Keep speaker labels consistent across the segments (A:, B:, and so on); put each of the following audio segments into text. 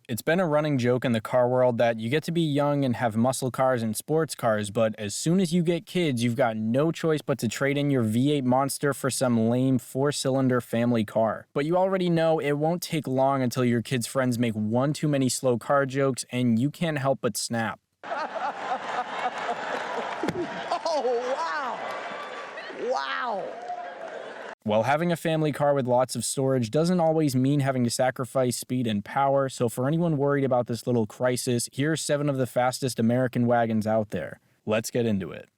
A: It's been a running joke in the car world that you get to be young and have muscle cars and sports cars, but as soon as you get kids, you've got no choice but to trade in your V8 monster for some lame 4-cylinder family car. But you already know it won't take long until your kids' friends make one too many slow car jokes and you can't help but snap.
B: Oh, wow! Wow!
A: Well, having a family car with lots of storage doesn't always mean having to sacrifice speed and power, so for anyone worried about this little crisis, here's 7 of the fastest American wagons out there. Let's get into it.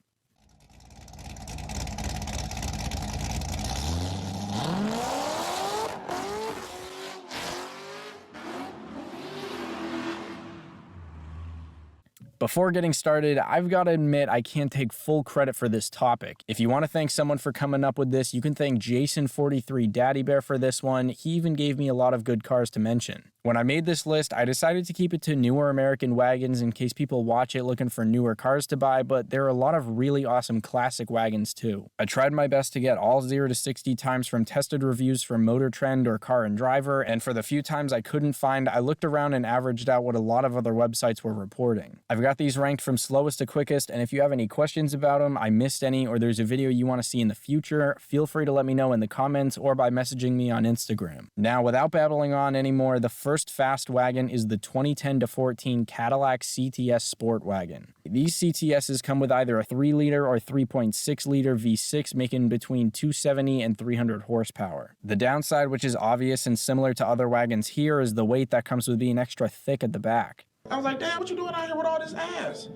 A: Before getting started, I've got to admit I can't take full credit for this topic. If you want to thank someone for coming up with this, you can thank Jason43 Daddy Bear for this one. He even gave me a lot of good cars to mention. When I made this list, I decided to keep it to newer American wagons in case people watch it looking for newer cars to buy, but there are a lot of really awesome classic wagons too. I tried my best to get all 0 to 60 times from tested reviews from Motor Trend or Car and Driver, and for the few times I couldn't find, I looked around and averaged out what a lot of other websites were reporting. I've got these ranked from slowest to quickest, and if you have any questions about them, I missed any, or there's a video you want to see in the future, feel free to let me know in the comments or by messaging me on Instagram. Now, without babbling on anymore, the first fast wagon is the 2010-14 Cadillac CTS Sport Wagon. These CTSs come with either a 3-liter or 3.6-liter V6, making between 270 and 300 horsepower. The downside, which is obvious and similar to other wagons here, is the weight that comes with being extra thick at the back.
C: I was like, damn, what you doing out here with all this ass?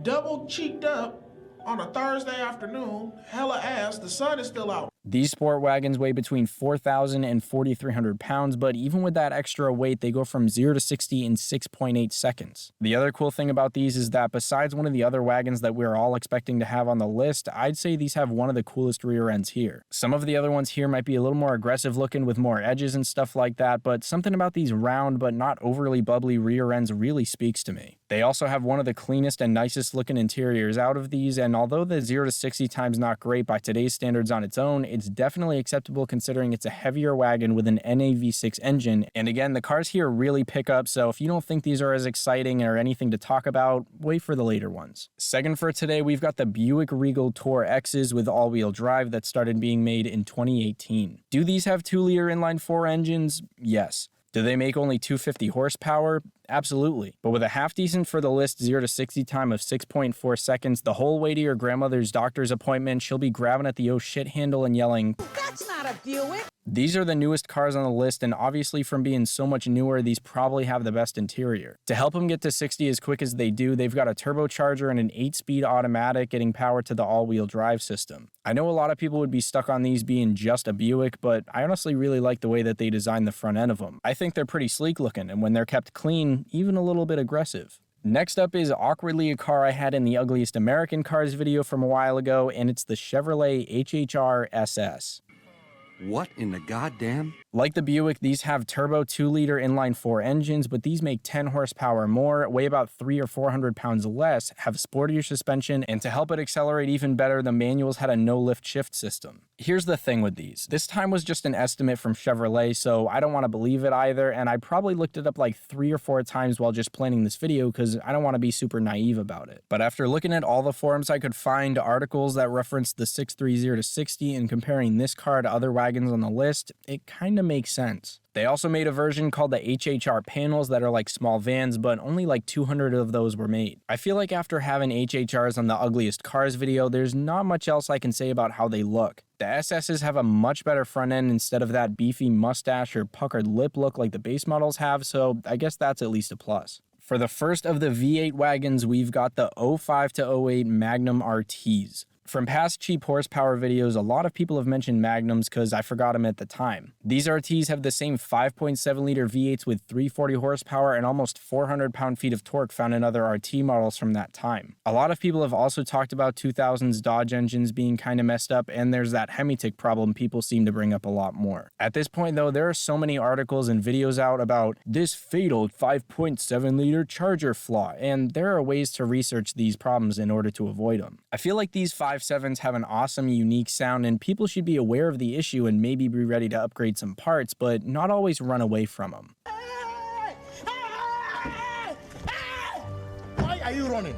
C: Double cheeked up on a Thursday afternoon, hella ass, the sun is still out.
A: These sport wagons weigh between 4,000 and 4,300 pounds, but even with that extra weight, they go from 0 to 60 in 6.8 seconds. The other cool thing about these is that besides one of the other wagons that we're all expecting to have on the list, I'd say these have one of the coolest rear ends here. Some of the other ones here might be a little more aggressive looking with more edges and stuff like that, but something about these round but not overly bubbly rear ends really speaks to me. They also have one of the cleanest and nicest looking interiors out of these, and although the 0 to 60 time's not great by today's standards on its own, it's definitely acceptable considering it's a heavier wagon with an NAV6 engine, and again, the cars here really pick up, so if you don't think these are as exciting or anything to talk about, wait for the later ones. Second for today, we've got the Buick Regal TourXs with all-wheel drive that started being made in 2018. Do these have 2-liter inline-4 engines? Yes. Do they make only 250 horsepower? Absolutely. But with a half decent for the list 0 to 60 time of 6.4 seconds, the whole way to your grandmother's doctor's appointment, she'll be grabbing at the oh shit handle and yelling, "That's not a Buick!" These are the newest cars on the list, and obviously from being so much newer, these probably have the best interior. To help them get to 60 as quick as they do, they've got a turbocharger and an 8-speed automatic getting power to the all-wheel drive system. I know a lot of people would be stuck on these being just a Buick, but I honestly really like the way that they designed the front end of them. I think they're pretty sleek looking, and when they're kept clean, even a little bit aggressive. Next up is awkwardly a car I had in the Ugliest American Cars video from a while ago, and it's the Chevrolet HHR SS.
D: What in the goddamn?
A: Like the Buick, these have turbo 2-liter inline-4 engines, but these make 10 horsepower more, weigh about 300 or 400 pounds less, have sportier suspension, and to help it accelerate even better, the manuals had a no-lift shift system. Here's the thing with these. This time was just an estimate from Chevrolet, so I don't want to believe it either, and I probably looked it up like 3 or 4 times while just planning this video because I don't want to be super naive about it. But after looking at all the forums I could find, articles that referenced the 630 to 60, and comparing this car to other wagons on the list, it kinda makes sense. They also made a version called the HHR panels that are like small vans, but only like 200 of those were made. I feel like after having HHRs on the Ugliest Cars video, there's not much else I can say about how they look. The SSs have a much better front end instead of that beefy mustache or puckered lip look like the base models have, so I guess that's at least a plus. For the first of the V8 wagons, we've got the 05 to 08 Magnum RTs. From past cheap horsepower videos, a lot of people have mentioned Magnums because I forgot them at the time. These RTs have the same 5.7-liter V8s with 340 horsepower and almost 400 pound-feet of torque found in other RT models from that time. A lot of people have also talked about 2000s Dodge engines being kind of messed up, and there's that Hemi-Tick problem people seem to bring up a lot more. At this point though, there are so many articles and videos out about this fatal 5.7-liter Charger flaw, and there are ways to research these problems in order to avoid them. I feel like these 5.7s have an awesome, unique sound, and people should be aware of the issue and maybe be ready to upgrade some parts, but not always run away from them.
B: Hey! are you running?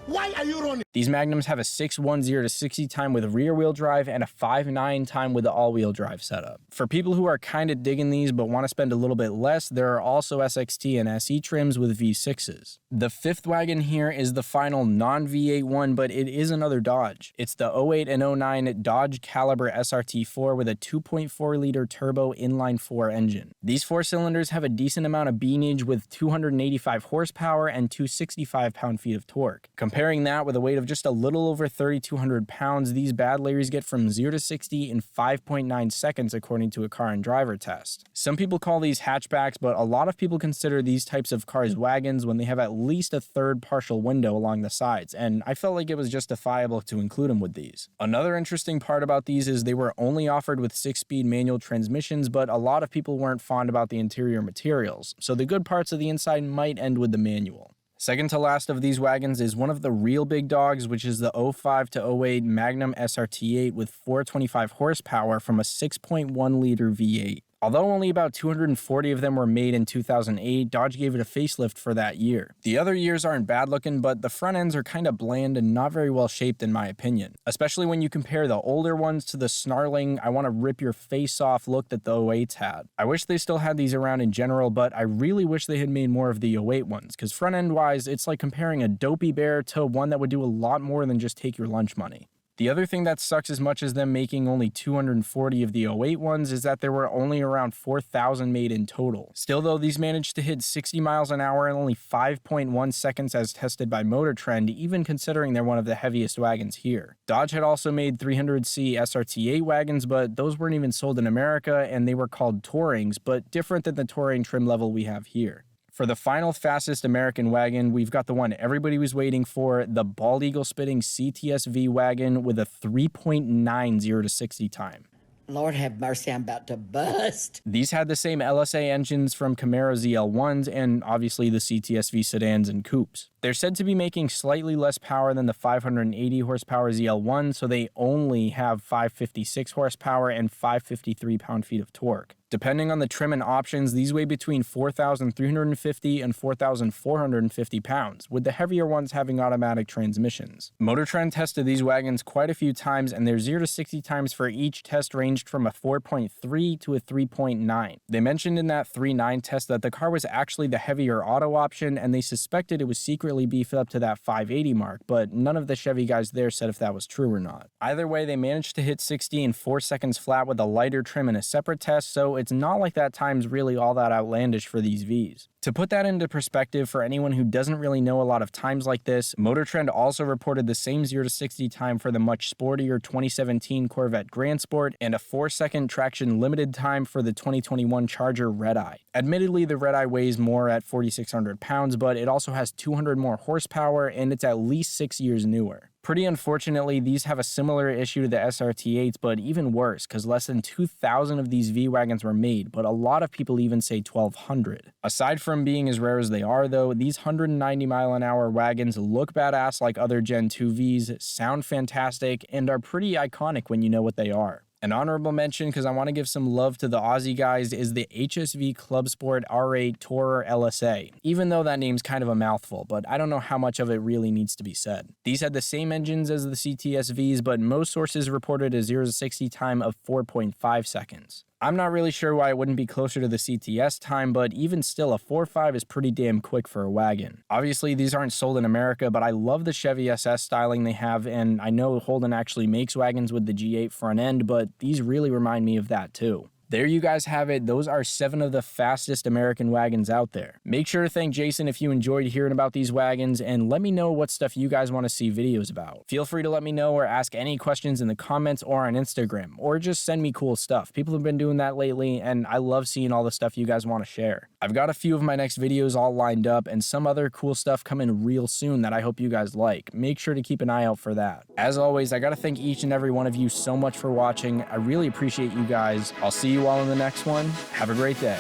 B: Why are you running?
A: These Magnums have a 6.10 to 60 time with rear-wheel drive and a 5.9 time with the all-wheel drive setup. For people who are kind of digging these but want to spend a little bit less, there are also SXT and SE trims with V6s. The fifth wagon here is the final non-V8 one, but it is another Dodge. It's the 08 and 09 Dodge Caliber SRT4 with a 2.4-liter turbo inline-4 engine. These four cylinders have a decent amount of beanage with 285 horsepower and 265 pound-feet of torque. Comparing that with a weight of just a little over 3,200 pounds, these bad ladies get from 0 to 60 in 5.9 seconds according to a car and driver test. Some people call these hatchbacks, but a lot of people consider these types of cars wagons when they have at least a third partial window along the sides, and I felt like it was justifiable to include them with these. Another interesting part about these is they were only offered with 6-speed manual transmissions, but a lot of people weren't fond about the interior materials, so the good parts of the inside might end with the manual. Second to last of these wagons is one of the real big dogs, which is the 05 to 08 Magnum SRT8 with 425 horsepower from a 6.1-liter V8. Although only about 240 of them were made in 2008, Dodge gave it a facelift for that year. The other years aren't bad looking, but the front ends are kind of bland and not very well shaped in my opinion. Especially when you compare the older ones to the snarling, I want to rip your face off look that the 08s had. I wish they still had these around in general, but I really wish they had made more of the 08 ones, because front end wise, it's like comparing a dopey bear to one that would do a lot more than just take your lunch money. The other thing that sucks as much as them making only 240 of the 08 ones is that there were only around 4,000 made in total. Still though, these managed to hit 60 miles an hour in only 5.1 seconds as tested by Motor Trend, even considering they're one of the heaviest wagons here. Dodge had also made 300C SRT8 wagons, but those weren't even sold in America and they were called Tourings, but different than the Touring trim level we have here. For the final fastest American wagon, we've got the one everybody was waiting for, the bald eagle spitting CTS-V wagon with a 3.90 to 60 time.
E: Lord have mercy, I'm about to bust.
A: These had the same LSA engines from Camaro ZL1s and obviously the CTS-V sedans and coupes. They're said to be making slightly less power than the 580 horsepower ZL1, so they only have 556 horsepower and 553 pound-feet of torque. Depending on the trim and options, these weigh between 4,350 and 4,450 pounds, with the heavier ones having automatic transmissions. Motor Trend tested these wagons quite a few times, and their 0 to 60 times for each test ranged from a 4.3 to a 3.9. They mentioned in that 3.9 test that the car was actually the heavier auto option, and they suspected it was secretly beefed up to that 580 mark, but none of the Chevy guys there said if that was true or not. Either way, they managed to hit 60 in 4 seconds flat with a lighter trim in a separate test, so it's not like that time's really all that outlandish for these Vs. To put that into perspective for anyone who doesn't really know a lot of times like this, Motor Trend also reported the same 0 to 60 time for the much sportier 2017 Corvette Grand Sport and a 4-second traction limited time for the 2021 Charger Red Eye. Admittedly, the Red Eye weighs more at 4,600 pounds, but it also has 200 more horsepower and it's at least 6 years newer. Pretty unfortunately, these have a similar issue to the SRT8s, but even worse, because less than 2,000 of these V-Wagons were made, but a lot of people even say 1,200. Aside from being as rare as they are, though, these 190-mile-an-hour wagons look badass like other Gen 2 Vs, sound fantastic, and are pretty iconic when you know what they are. An honorable mention, because I want to give some love to the Aussie guys, is the HSV Club Sport R8 Tourer LSA, even though that name's kind of a mouthful, but I don't know how much of it really needs to be said. These had the same engines as the CTS-Vs, but most sources reported a 0 to 60 time of 4.5 seconds. I'm not really sure why it wouldn't be closer to the CTS time, but even still, a 4.5 is pretty damn quick for a wagon. Obviously, these aren't sold in America, but I love the Chevy SS styling they have, and I know Holden actually makes wagons with the G8 front end, but these really remind me of that too. There you guys have it. Those are 7 of the fastest American wagons out there. Make sure to thank Jason if you enjoyed hearing about these wagons, and let me know what stuff you guys want to see videos about. Feel free to let me know or ask any questions in the comments or on Instagram, or just send me cool stuff. People have been doing that lately, and I love seeing all the stuff you guys want to share. I've got a few of my next videos all lined up, and some other cool stuff coming real soon that I hope you guys like. Make sure to keep an eye out for that. As always, I gotta thank each and every one of you so much for watching. I really appreciate you guys. I'll see you all in the next one. Have a great day.